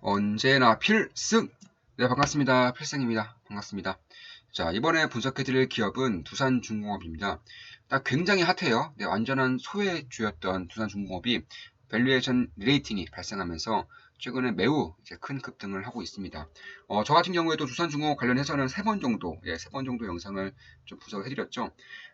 언제나 필승! 네, 반갑습니다. 필승입니다. 반갑습니다. 자, 이번에 분석해드릴 기업은 두산중공업입니다. 굉장히 핫해요. 네, 완전한 소외주였던 두산중공업이 밸류에이션 리레이팅이 발생하면서 최근에 매우 이제 큰 급등을 하고 있습니다. 저 같은 경우에도 두산중공업 관련해서는 3번 정도, 3번 정도 영상을 좀 분석해드렸죠.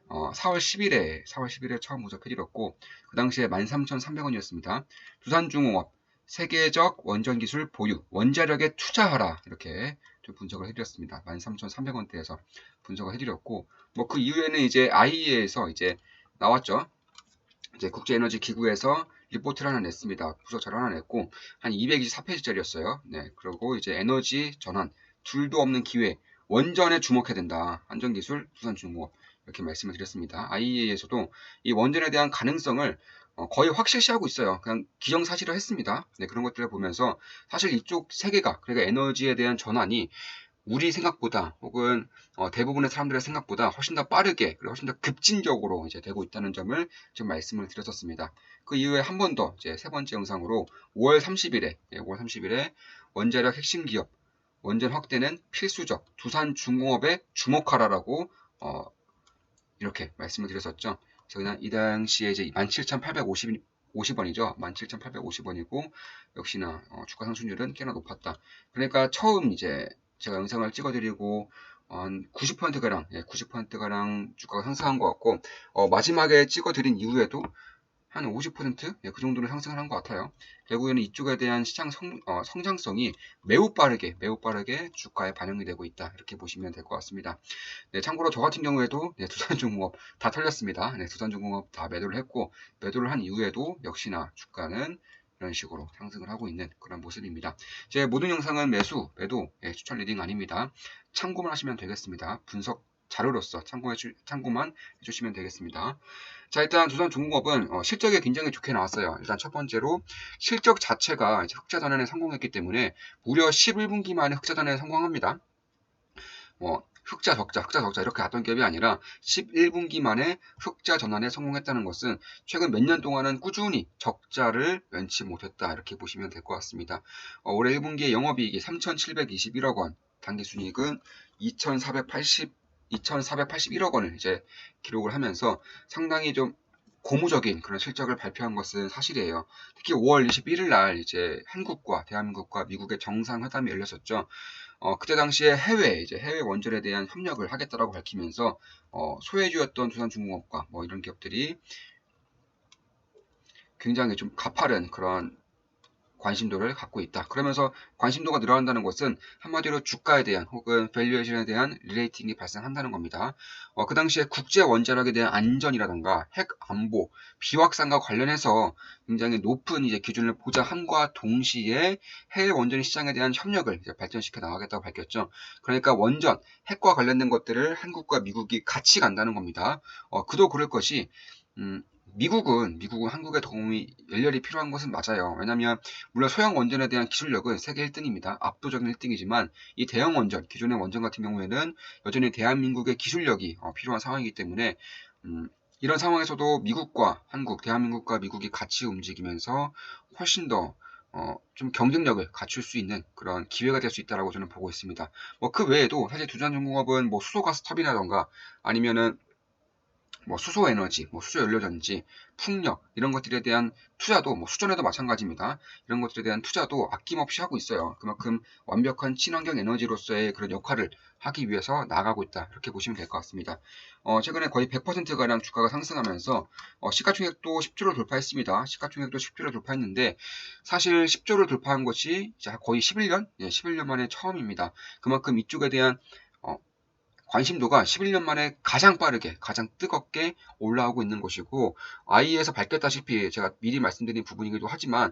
4월 10일에 처음 분석해드렸고, 그 당시에 13,300원이었습니다. 두산중공업 세계적 원전 기술 보유, 원자력에 투자하라 이렇게 좀 분석을 해드렸습니다. 13,300원대에서 분석을 해드렸고, 뭐 그 이후에는 이제 IEA에서 이제 나왔죠. 이제 국제에너지 기구에서 리포트를 하나 냈습니다. 부서처를 하나 냈고 한 224페이지짜리였어요. 네, 그리고 이제 에너지 전환, 둘도 없는 기회, 원전에 주목해야 된다. 안전기술, 두산중공업 이렇게 말씀을 드렸습니다. IEA에서도 이 원전에 대한 가능성을 거의 확실시하고 있어요. 그냥 기정사실을 했습니다. 네, 그런 것들을 보면서 사실 이쪽 세계가 그러니까 에너지에 대한 전환이 우리 생각보다 혹은 대부분의 사람들의 생각보다 훨씬 더 빠르게 그리고 훨씬 더 급진적으로 이제 되고 있다는 점을 지금 말씀을 드렸었습니다. 그 이후에 한 번 더 이제 세 번째 영상으로 5월 30일에 원자력 핵심 기업 원전 확대는 필수적 두산중공업에 주목하라라고 이렇게 말씀을 드렸었죠. 그래서 이 당시에 이제 17,850원이죠. 17,850원이고 역시나 주가 상승률은 꽤나 높았다. 그러니까 처음 이제 제가 영상을 찍어드리고 한 90%가량, 90%가량 주가가 상승한 것 같고 마지막에 찍어드린 이후에도 한 50%? 그 정도는 상승을 한 것 같아요. 결국에는 이쪽에 대한 시장 성장성이 매우 빠르게 주가에 반영이 되고 있다. 이렇게 보시면 될 것 같습니다. 네, 참고로 저 같은 경우에도 두산중공업 다 털렸습니다. 네, 두산중공업 다 매도를 했고 매도를 한 이후에도 역시나 주가는 이런 식으로 상승을 하고 있는 그런 모습입니다. 제 모든 영상은 매수, 매도, 추천 리딩 아닙니다. 참고만 하시면 되겠습니다. 분석 자료로서 참고만 해주시면 되겠습니다. 자, 일단 두산중공업은 실적이 굉장히 좋게 나왔어요. 일단 첫 번째로 실적 자체가 이제 흑자 전환에 성공했기 때문에 무려 11분기 만에 흑자 전환에 성공합니다. 흑자 적자 이렇게 갔던 기업이 아니라 11분기 만에 흑자 전환에 성공했다는 것은 최근 몇 년 동안은 꾸준히 적자를 면치 못했다 이렇게 보시면 될 것 같습니다. 올해 1분기에 영업이익이 3,721억 원, 당기순이익은 2,481억 원을 이제 기록을 하면서 상당히 좀 고무적인 그런 실적을 발표한 것은 사실이에요. 특히 5월 21일 날 이제 한국과 대한민국과 미국의 정상회담이 열렸었죠. 그때 당시에 해외 원전에 대한 협력을 하겠다라고 밝히면서 소외주였던 두산중공업과 뭐 이런 기업들이 굉장히 좀 가파른 그런 관심도를 갖고 있다. 그러면서 관심도가 늘어난다는 것은 한마디로 주가에 대한 혹은 밸류에이션에 대한 리레이팅이 발생한다는 겁니다. 그 당시에 국제 원자력에 대한 안전이라던가 핵 안보, 비확산과 관련해서 굉장히 높은 이제 기준을 보장함과 동시에 해외 원전 시장에 대한 협력을 이제 발전시켜 나가겠다고 밝혔죠. 그러니까 원전, 핵과 관련된 것들을 한국과 미국이 같이 간다는 겁니다. 그도 그럴 것이 미국은 한국의 도움이 열렬히 필요한 것은 맞아요. 왜냐하면 물론 소형 원전에 대한 기술력은 세계 1등입니다. 압도적인 1등이지만 이 대형 원전, 기존의 원전 같은 경우에는 여전히 대한민국의 기술력이 필요한 상황이기 때문에 이런 상황에서도 대한민국과 미국이 같이 움직이면서 훨씬 더 좀 경쟁력을 갖출 수 있는 그런 기회가 될 수 있다라고 저는 보고 있습니다. 그 외에도 사실 두산중공업은 뭐 수소가스 터빈이라던가 아니면은 뭐 수소에너지, 뭐 수소연료전지, 풍력 이런 것들에 대한 투자도 수전에도 마찬가지입니다. 이런 것들에 대한 투자도 아낌없이 하고 있어요. 그만큼 완벽한 친환경 에너지로서의 그런 역할을 하기 위해서 나아가고 있다. 이렇게 보시면 될 것 같습니다. 최근에 거의 100%가량 주가가 상승하면서 시가총액도 10조를 돌파했습니다. 시가총액도 10조를 돌파했는데 사실 10조를 돌파한 것이 거의 11년? 11년 만에 처음입니다. 그만큼 이쪽에 대한 관심도가 11년 만에 가장 빠르게, 가장 뜨겁게 올라오고 있는 것이고, IE에서 밝혔다시피 제가 미리 말씀드린 부분이기도 하지만,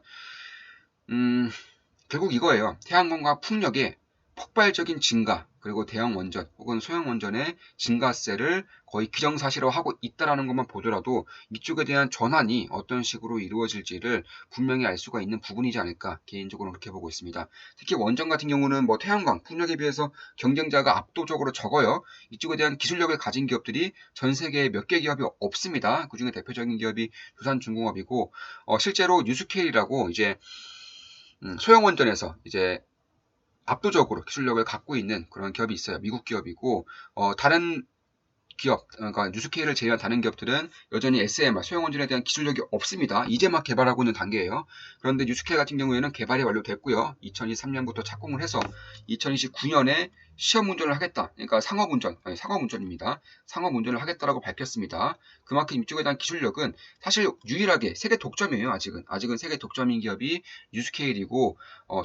결국 이거예요. 태양광과 풍력의 폭발적인 증가, 그리고 대형 원전 혹은 소형 원전의 증가세를 거의 기정사실화하고 있다라는 것만 보더라도 이쪽에 대한 전환이 어떤 식으로 이루어질지를 분명히 알 수가 있는 부분이지 않을까 개인적으로 그렇게 보고 있습니다. 특히 원전 같은 경우는 뭐 태양광, 풍력에 비해서 경쟁자가 압도적으로 적어요. 이쪽에 대한 기술력을 가진 기업들이 전 세계에 몇 개 기업이 없습니다. 그중에 대표적인 기업이 두산중공업이고 실제로 뉴스케일이라고 이제 소형 원전에서 이제 압도적으로 기술력을 갖고 있는 그런 기업이 있어요. 미국 기업이고 다른 기업, 그러니까 뉴스케이를 제외한 다른 기업들은 여전히 SMR, 소형 원전에 대한 기술력이 없습니다. 이제 막 개발하고 있는 단계예요. 그런데 뉴스케이 같은 경우에는 개발이 완료됐고요. 2023년부터 착공을 해서 2029년에 시험 운전을 하겠다. 그러니까 상업운전입니다. 상업운전을 하겠다라고 밝혔습니다. 그만큼 이쪽에 대한 기술력은 사실 유일하게 세계 독점이에요. 아직은 세계 독점인 기업이 뉴스케일이고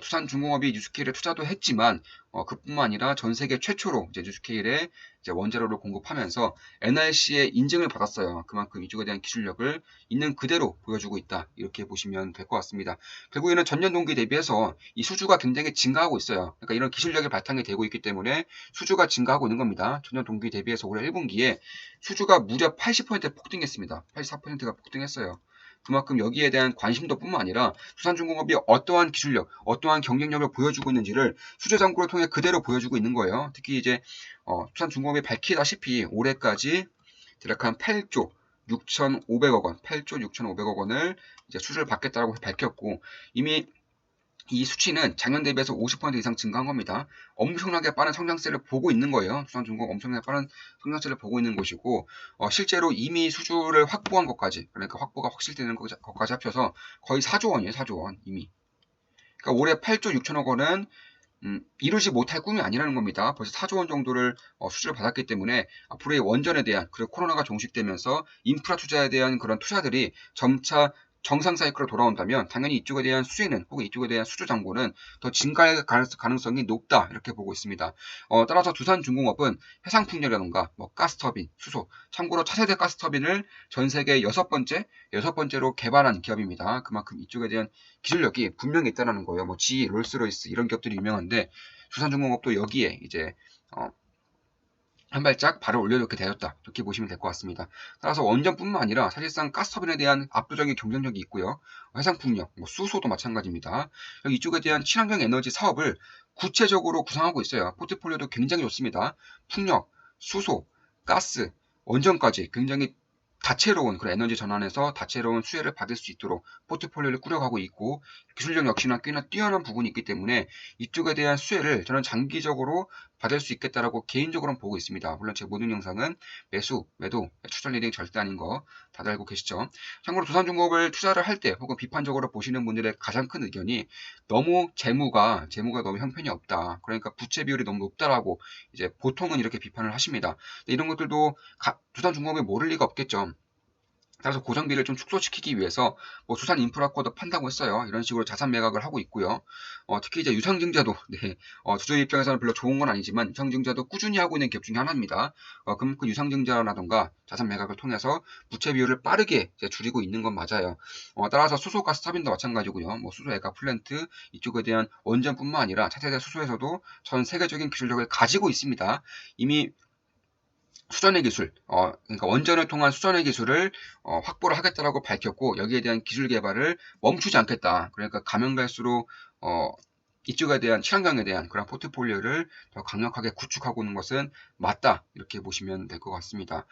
두산중공업이 뉴스케일에 투자도 했지만 그뿐만 아니라 전 세계 최초로 이제 뉴스케일에 이제 원자로를 공급하면서 NRC의 인증을 받았어요. 그만큼 이쪽에 대한 기술력을 있는 그대로 보여주고 있다. 이렇게 보시면 될 것 같습니다. 결국에는 전년 동기 대비해서 이 수주가 굉장히 증가하고 있어요. 그러니까 이런 기술력이 바탕이 되고 있기 때문에 수주가 증가하고 있는 겁니다. 전년 동기 대비해서 올해 1분기에 수주가 무려 80% 폭등했습니다. 84%가 폭등했어요. 그만큼 여기에 대한 관심도뿐만 아니라 두산중공업이 어떠한 기술력, 어떠한 경쟁력을 보여주고 있는지를 수주 잔고를 통해 그대로 보여주고 있는 거예요. 특히 이제 두산중공업이 밝히다시피 올해까지 대략 한 8조 6,500억 원, 8조 6,500억 원을 이제 수주를 받겠다고 밝혔고 이미 이 수치는 작년 대비해서 50% 이상 증가한 겁니다. 엄청나게 빠른 성장세를 보고 있는 거예요. 두산중공업 엄청나게 빠른 성장세를 보고 있는 것이고 실제로 이미 수주를 확보한 것까지 그러니까 확보가 확실되는 것까지 합쳐서 거의 4조 원이에요. 4조 원 이미. 그러니까 올해 8조 6천억 원은 이루지 못할 꿈이 아니라는 겁니다. 벌써 4조 원 정도를 수주를 받았기 때문에 앞으로의 원전에 대한 그리고 코로나가 종식되면서 인프라 투자에 대한 그런 투자들이 점차 정상 사이클로 돌아온다면 당연히 이쪽에 대한 수혜는 혹은 이쪽에 대한 수주 잔고는 더 증가할 가능성이 높다 이렇게 보고 있습니다. 따라서 두산중공업은 해상풍력이라던가 뭐 가스터빈, 수소 참고로 차세대 가스터빈을 전 세계 여섯 번째로 개발한 기업입니다. 그만큼 이쪽에 대한 기술력이 분명히 있다는 거예요. 뭐 GE, 롤스로이스 이런 기업들이 유명한데 두산중공업도 여기에 이제 한 발짝 발을 올려놓게 되었다. 이렇게 보시면 될 것 같습니다. 따라서 원전뿐만 아니라 사실상 가스터빈에 대한 압도적인 경쟁력이 있고요. 해상풍력, 뭐 수소도 마찬가지입니다. 이쪽에 대한 친환경 에너지 사업을 구체적으로 구상하고 있어요. 포트폴리오도 굉장히 좋습니다. 풍력, 수소, 가스, 원전까지 굉장히 다채로운 그런 에너지 전환에서 다채로운 수혜를 받을 수 있도록 포트폴리오를 꾸려가고 있고 기술력 역시나 꽤나 뛰어난 부분이 있기 때문에 이쪽에 대한 수혜를 저는 장기적으로 받을 수 있겠다라고 개인적으로는 보고 있습니다. 물론 제 모든 영상은 매수, 매도, 추천 리딩 절대 아닌 거 다들 알고 계시죠? 참고로 두산중공업을 투자를 할 때 혹은 비판적으로 보시는 분들의 가장 큰 의견이 너무 재무가 너무 형편이 없다. 그러니까 부채 비율이 너무 높다라고 이제 보통은 이렇게 비판을 하십니다. 이런 것들도 두산중공업이 모를 리가 없겠죠. 따라서 고정비를 좀 축소시키기 위해서 뭐 두산 인프라코도 판다고 했어요. 이런 식으로 자산 매각을 하고 있고요. 특히 이제 유상증자도 주주 입장에서는 별로 좋은 건 아니지만 유상증자도 꾸준히 하고 있는 기업 중에 하나입니다. 그만큼 유상증자라던가 자산 매각을 통해서 부채 비율을 빠르게 줄이고 있는 건 맞아요. 따라서 수소 가스 터빈도 마찬가지고요. 뭐 수소 에가 플랜트 이쪽에 대한 원전뿐만 아니라 차세대 수소에서도 전 세계적인 기술력을 가지고 있습니다. 이미 수전의 기술, 그러니까 원전을 통한 수전의 기술을 확보를 하겠다라고 밝혔고 여기에 대한 기술 개발을 멈추지 않겠다. 그러니까 가면 갈수록 이쪽에 대한 친환경에 대한 그런 포트폴리오를 더 강력하게 구축하고 있는 것은 맞다. 이렇게 보시면 될 것 같습니다.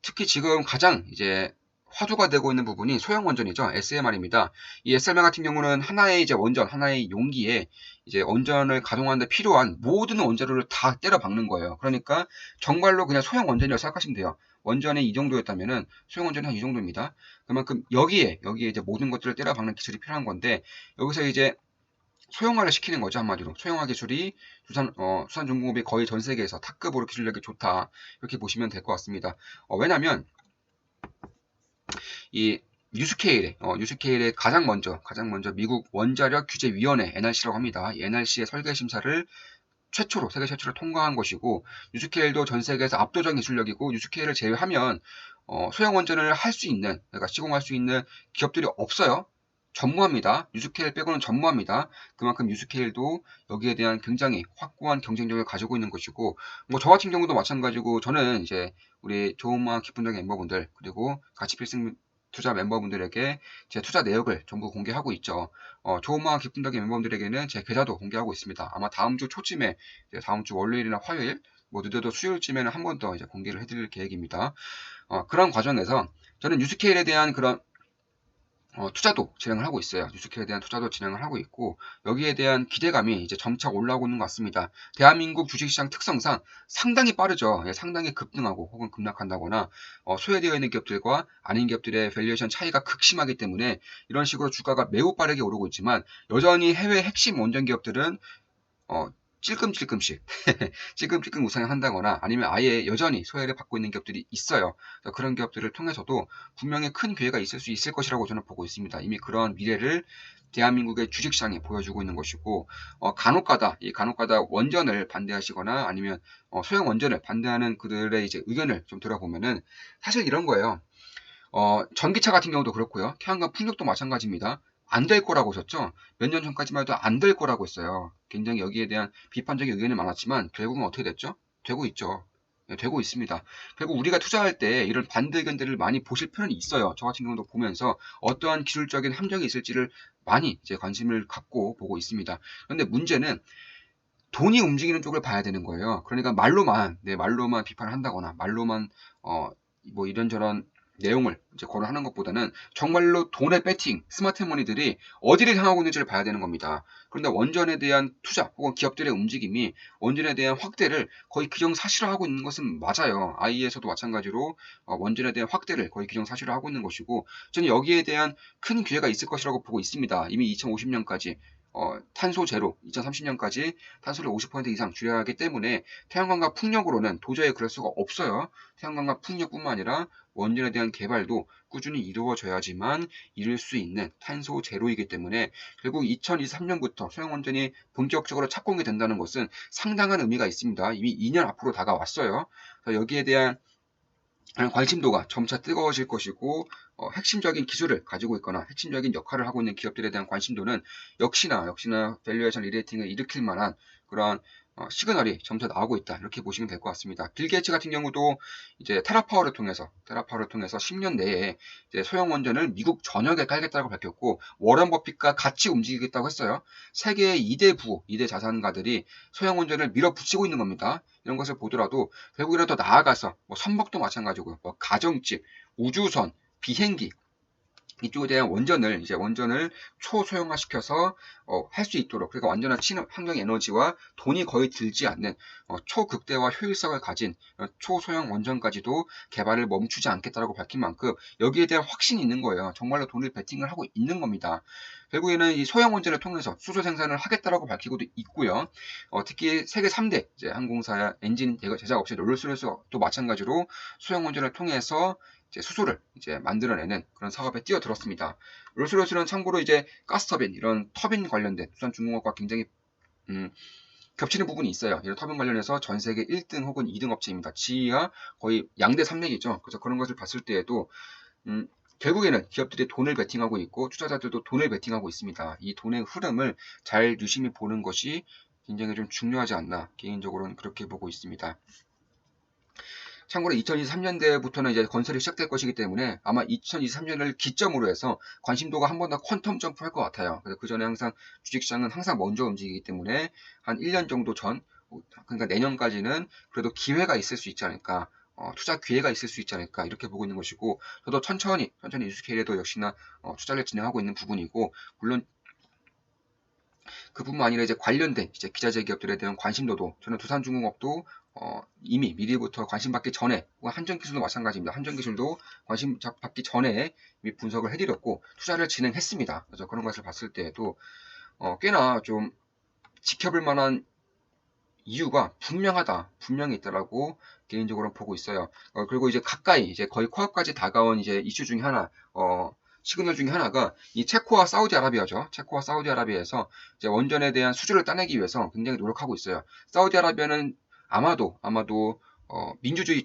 특히 지금 가장 이제 화두가 되고 있는 부분이 소형 원전이죠. SMR입니다. 이 SMR 같은 경우는 하나의 이제 원전, 하나의 용기에 이제 원전을 가동하는데 필요한 모든 원자로를 다 때려 박는 거예요. 그러니까 정말로 그냥 소형 원전이라고 생각하시면 돼요. 원전이 이 정도였다면은 소형 원전이 한 이 정도입니다. 그만큼 여기에 이제 모든 것들을 때려 박는 기술이 필요한 건데 여기서 이제 소형화를 시키는 거죠. 한마디로 소형화 기술이 두산중공업이 거의 전 세계에서 탑급으로 기술력이 좋다 이렇게 보시면 될 것 같습니다. 왜냐하면 이 뉴스케일의 가장 먼저 미국 원자력 규제위원회 NRC라고 합니다. 이 NRC의 설계 심사를 세계 최초로 통과한 것이고 뉴스케일도 전 세계에서 압도적인 기술력이고 뉴스케일을 제외하면 소형 원전을 할 수 있는 그러니까 시공할 수 있는 기업들이 없어요. 전무합니다. 뉴스케일 빼고는 전무합니다. 그만큼 뉴스케일도 여기에 대한 굉장히 확고한 경쟁력을 가지고 있는 것이고 뭐 저 같은 경우도 마찬가지고 저는 이제 우리 좋은마음 기쁨적인 멤버분들 그리고 같이 필승 투자 멤버분들에게 제 투자 내역을 전부 공개하고 있죠. 좋은마음 기쁨적인 멤버분들에게는 제 계좌도 공개하고 있습니다. 아마 다음 주 초쯤에 다음 주 월요일이나 화요일 뭐 늦어도 수요일쯤에는 한 번 더 이제 공개를 해드릴 계획입니다. 그런 과정에서 저는 뉴스케일에 대한 그런 투자도 진행을 하고 있어요. 뉴스케어에 대한 투자도 진행을 하고 있고 여기에 대한 기대감이 이제 점차 올라오고 있는 것 같습니다. 대한민국 주식시장 특성상 상당히 빠르죠. 예, 상당히 급등하고 혹은 급락한다거나 소외되어 있는 기업들과 아닌 기업들의 밸류에이션 차이가 극심하기 때문에 이런 식으로 주가가 매우 빠르게 오르고 있지만 여전히 해외 핵심 원전 기업들은 찔끔찔끔씩 찔끔찔끔 우상을 한다거나 아니면 아예 여전히 소외를 받고 있는 기업들이 있어요. 그런 기업들을 통해서도 분명히 큰 기회가 있을 수 있을 것이라고 저는 보고 있습니다. 이미 그런 미래를 대한민국의 주식시장이 보여주고 있는 것이고 간혹가다 이 간혹가다 원전을 반대하시거나 아니면 소형 원전을 반대하는 그들의 이제 의견을 좀 들어보면은 사실 이런 거예요. 전기차 같은 경우도 그렇고요. 태양광 풍력도 마찬가지입니다. 안 될 거라고 하셨죠? 몇 년 전까지만 해도 안 될 거라고 했어요. 굉장히 여기에 대한 비판적인 의견이 많았지만 결국은 어떻게 됐죠? 되고 있죠. 예, 되고 있습니다. 결국 우리가 투자할 때 이런 반대 의견들을 많이 보실 필요는 있어요. 저 같은 경우도 보면서 어떠한 기술적인 함정이 있을지를 많이 이제 관심을 갖고 보고 있습니다. 그런데 문제는 돈이 움직이는 쪽을 봐야 되는 거예요. 그러니까 말로만 비판을 한다거나 말로만 뭐 이런저런 내용을 이제 거론하는 것보다는 정말로 돈의 배팅, 스마트 머니들이 어디를 향하고 있는지를 봐야 되는 겁니다. 그런데 원전에 대한 투자 혹은 기업들의 움직임이 원전에 대한 확대를 거의 기정사실화하고 있는 것은 맞아요. IE에서도 마찬가지로 원전에 대한 확대를 거의 기정사실화하고 있는 것이고 저는 여기에 대한 큰 기회가 있을 것이라고 보고 있습니다. 이미 2050년까지 탄소 제로, 2030년까지 탄소를 50% 이상 줄여야 하기 때문에 태양광과 풍력으로는 도저히 그럴 수가 없어요. 태양광과 풍력뿐만 아니라 원전에 대한 개발도 꾸준히 이루어져야지만 이룰 수 있는 탄소 제로이기 때문에 결국 2023년부터 소형원전이 본격적으로 착공이 된다는 것은 상당한 의미가 있습니다. 이미 2년 앞으로 다가왔어요. 여기에 대한 관심도가 점차 뜨거워질 것이고 핵심적인 기술을 가지고 있거나 핵심적인 역할을 하고 있는 기업들에 대한 관심도는 역시나 밸류에이션 리레이팅을 일으킬 만한 그러한 시그널이 점차 나오고 있다 이렇게 보시면 될 것 같습니다. 빌 게이츠 같은 경우도 이제 테라파워를 통해서 10년 내에 이제 소형 원전을 미국 전역에 깔겠다고 밝혔고 워런 버핏과 같이 움직이겠다고 했어요. 세계의 2대 부호, 2대 자산가들이 소형 원전을 밀어붙이고 있는 겁니다. 이런 것을 보더라도 결국에는 더 나아가서 뭐 선박도 마찬가지고요. 뭐 가정집, 우주선, 비행기 이쪽에 대한 원전을 초소형화시켜서 할 수 있도록 그러니까 완전한 친환경 에너지와 돈이 거의 들지 않는 초극대화 효율성을 가진 초소형 원전까지도 개발을 멈추지 않겠다라고 밝힌 만큼 여기에 대한 확신이 있는 거예요. 정말로 돈을 베팅을 하고 있는 겁니다. 결국에는 이 소형 원전을 통해서 수소 생산을 하겠다라고 밝히고도 있고요. 특히 세계 3대 항공사 엔진 제작 업체 롤스로이스도 마찬가지로 소형 원전을 통해서 이제 수소를 이제 만들어내는 그런 사업에 뛰어들었습니다. 롤스로이스는 참고로 이제 가스터빈 이런 터빈 관련된 두산중공업과 굉장히 겹치는 부분이 있어요. 이런 터빈 관련해서 전 세계 1등 혹은 2등 업체입니다. 지위가 거의 양대 산맥이죠. 그래서 그런 것을 봤을 때에도 결국에는 기업들이 돈을 베팅하고 있고 투자자들도 돈을 베팅하고 있습니다. 이 돈의 흐름을 잘 유심히 보는 것이 굉장히 좀 중요하지 않나 개인적으로는 그렇게 보고 있습니다. 참고로 2023년대부터는 이제 건설이 시작될 것이기 때문에 아마 2023년을 기점으로 해서 관심도가 한 번 더 퀀텀 점프할 것 같아요. 그래서 그 전에 항상 주식시장은 항상 먼저 움직이기 때문에 한 1년 정도 전, 그러니까 내년까지는 그래도 기회가 있을 수 있지 않을까. 투자 기회가 있을 수 있지 않을까 이렇게 보고 있는 것이고 저도 천천히 뉴스케일에도 역시나 투자를 진행하고 있는 부분이고 물론 그뿐만 아니라 이제 관련된 이제 기자재 기업들에 대한 관심도도 저는 두산중공업도 이미 미리부터 관심 받기 전에 한전기술도 마찬가지입니다. 한전기술도 관심 받기 전에 이미 분석을 해드렸고 투자를 진행했습니다. 그래서 그런 것을 봤을 때에도 꽤나 좀 지켜볼 만한 이유가 분명히 있다라고 개인적으로 보고 있어요. 그리고 이제 가까이 이제 거의 코앞까지 다가온 이제 이슈 중에 하나 시그널 중에 하나가 이 체코와 사우디아라비아죠. 체코와 사우디아라비아에서 이제 원전에 대한 수주를 따내기 위해서 굉장히 노력하고 있어요. 사우디아라비아는 아마도 민주주의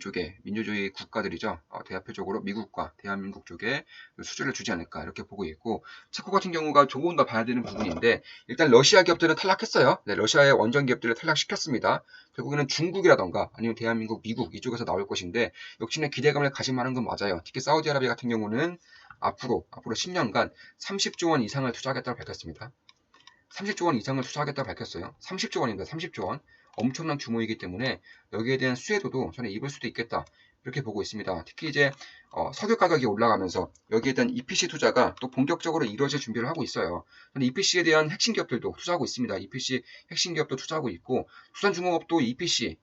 국가들이죠. 대표적으로 미국과 대한민국 쪽에 수주를 주지 않을까 이렇게 보고 있고 체코 같은 경우가 조금 더 봐야 되는 부분인데 일단 러시아 기업들은 탈락했어요. 네, 러시아의 원전 기업들을 탈락시켰습니다. 결국에는 중국이라던가 아니면 대한민국, 미국 이쪽에서 나올 것인데 역시나 기대감을 가질 만한 건 맞아요. 특히 사우디아라비아 같은 경우는 앞으로 10년간 30조 원 이상을 투자하겠다고 밝혔습니다. 30조 원 이상을 투자하겠다고 밝혔어요. 30조 원입니다. 30조 원. 엄청난 규모이기 때문에 여기에 대한 수혜도도 저는 입을 수도 있겠다. 이렇게 보고 있습니다. 특히 이제 석유 가격이 올라가면서 여기에 대한 EPC 투자가 또 본격적으로 이루어질 준비를 하고 있어요. EPC에 대한 핵심 기업들도 투자하고 있습니다. EPC 핵심 기업도 투자하고 있고 두산중공업도 EPC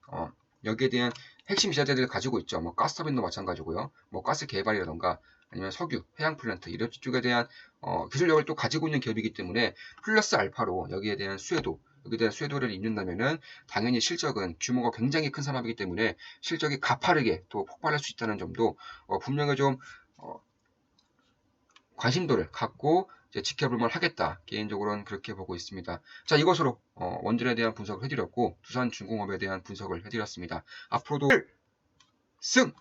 여기에 대한 핵심 이자재들을 가지고 있죠. 뭐 가스터빈도 마찬가지고요. 뭐 가스 개발이라던가 아니면 석유, 해양 플랜트 이런 쪽에 대한 기술력을 또 가지고 있는 기업이기 때문에 플러스 알파로 여기에 대한 수혜도를 입는다면은 당연히 실적은 규모가 굉장히 큰 산업이기 때문에 실적이 가파르게 또 폭발할 수 있다는 점도 분명히 좀 관심도를 갖고 이제 지켜볼 만하겠다. 개인적으로는 그렇게 보고 있습니다. 자, 이것으로 원전에 대한 분석을 해드렸고 두산중공업에 대한 분석을 해드렸습니다. 앞으로도 승!